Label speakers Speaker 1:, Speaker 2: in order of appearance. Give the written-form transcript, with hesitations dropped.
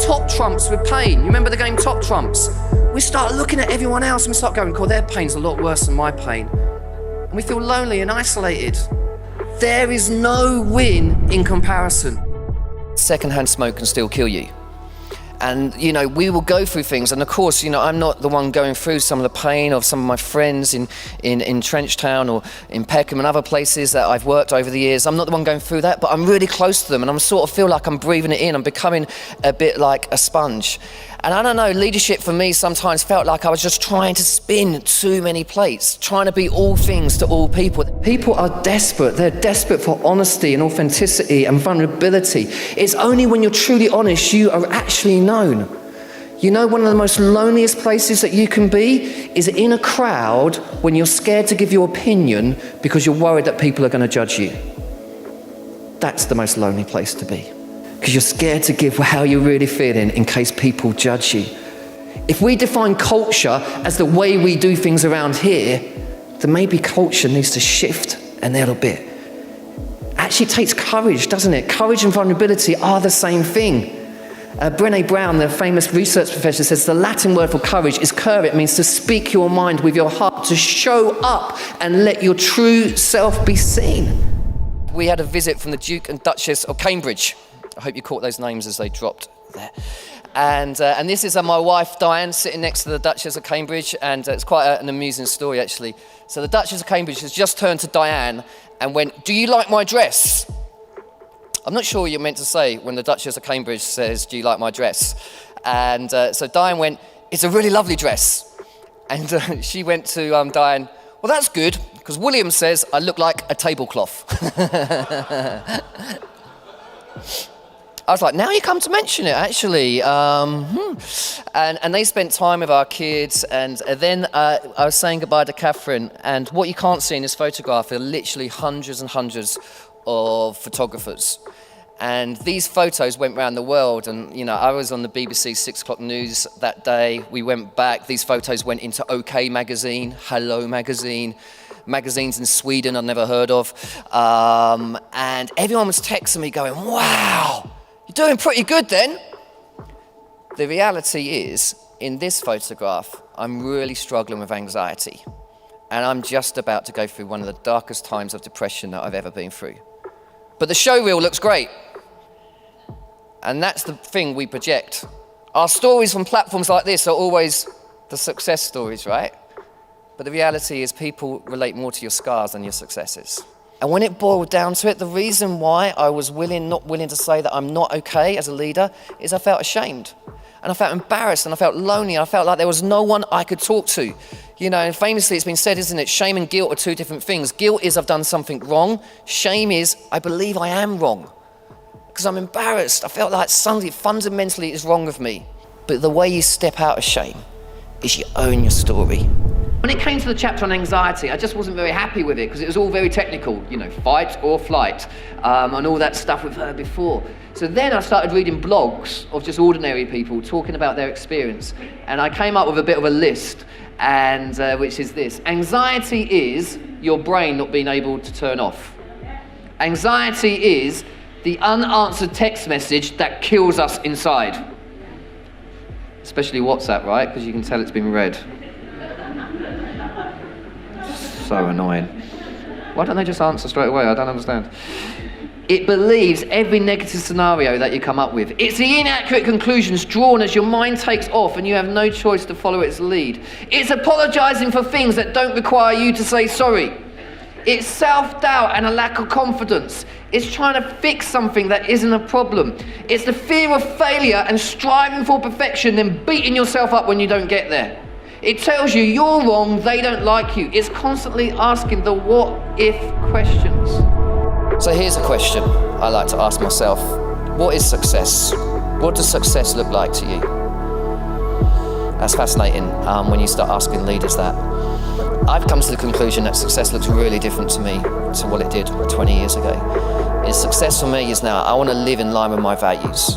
Speaker 1: top trumps with pain. You remember the game Top Trumps? We start looking at everyone else and we start going, their pain's a lot worse than my pain. And we feel lonely and isolated. There is no win in comparison.
Speaker 2: Secondhand smoke can still kill you. And, we will go through things. And of course, I'm not the one going through some of the pain of some of my friends in Trenchtown or in Peckham and other places that I've worked over the years. I'm not the one going through that, but I'm really close to them. And I'm sort of feel like I'm breathing it in. I'm becoming a bit like a sponge. And I don't know, leadership for me sometimes felt like I was just trying to spin too many plates, trying to be all things to all people. People are desperate. They're desperate for honesty and authenticity and vulnerability. It's only when you're truly honest you are actually known. One of the most loneliest places that you can be is in a crowd when you're scared to give your opinion because you're worried that people are going to judge you. That's the most lonely place to be. Because you're scared to give how you're really feeling in case people judge you. If we define culture as the way we do things around here, then maybe culture needs to shift a little bit. Actually, it takes courage, doesn't it? Courage and vulnerability are the same thing. Brené Brown, the famous research professor, says the Latin word for courage is cur. It means to speak your mind with your heart, to show up and let your true self be seen. We had a visit from the Duke and Duchess of Cambridge. I hope you caught those names as they dropped there. And this is my wife, Diane, sitting next to the Duchess of Cambridge, and it's quite an amusing story, actually. So the Duchess of Cambridge has just turned to Diane and went, "Do you like my dress?" I'm not sure what you're meant to say when the Duchess of Cambridge says, "Do you like my dress?" And so Diane went, "It's a really lovely dress." And she went to Diane, "Well, that's good, because William says I look like a tablecloth." I was like, now you come to mention it, actually. And they spent time with our kids, and then I was saying goodbye to Catherine, and what you can't see in this photograph are literally hundreds and hundreds of photographers. And these photos went around the world, and I was on the BBC 6 o'clock news that day. We went back, these photos went into OK magazine, Hello magazine, magazines in Sweden I'd never heard of. And everyone was texting me going, "Wow, you're doing pretty good then." The reality is, in this photograph, I'm really struggling with anxiety. And I'm just about to go through one of the darkest times of depression that I've ever been through. But the showreel looks great. And that's the thing we project. Our stories from platforms like this are always the success stories, right? But the reality is people relate more to your scars than your successes. And when it boiled down to it, the reason why I was not willing to say that I'm not okay as a leader is I felt ashamed. And I felt embarrassed, and I felt lonely, and I felt like there was no one I could talk to. And famously it's been said, isn't it, shame and guilt are two different things. Guilt is I've done something wrong. Shame is I believe I am wrong. Because I'm embarrassed. I felt like something fundamentally is wrong with me. But the way you step out of shame is you own your story. When it came to the chapter on anxiety, I just wasn't very happy with it because it was all very technical, fight or flight, and all that stuff we've heard before. So then I started reading blogs of just ordinary people talking about their experience, and I came up with a bit of a list, and which is this. Anxiety is your brain not being able to turn off. Anxiety is the unanswered text message that kills us inside. Especially WhatsApp, right? Because you can tell it's been read. So annoying. Why don't they just answer straight away? I don't understand. It believes every negative scenario that you come up with. It's the inaccurate conclusions drawn as your mind takes off and you have no choice to follow its lead. It's apologizing for things that don't require you to say sorry. It's self-doubt and a lack of confidence. It's trying to fix something that isn't a problem. It's the fear of failure and striving for perfection, then beating yourself up when you don't get there. It tells you you're wrong, they don't like you. It's constantly asking the what-if questions. So here's a question I like to ask myself. What is success? What does success look like to you? That's fascinating when you start asking leaders that. I've come to the conclusion that success looks really different to me to what it did 20 years ago. Success for me is now, I want to live in line with my values.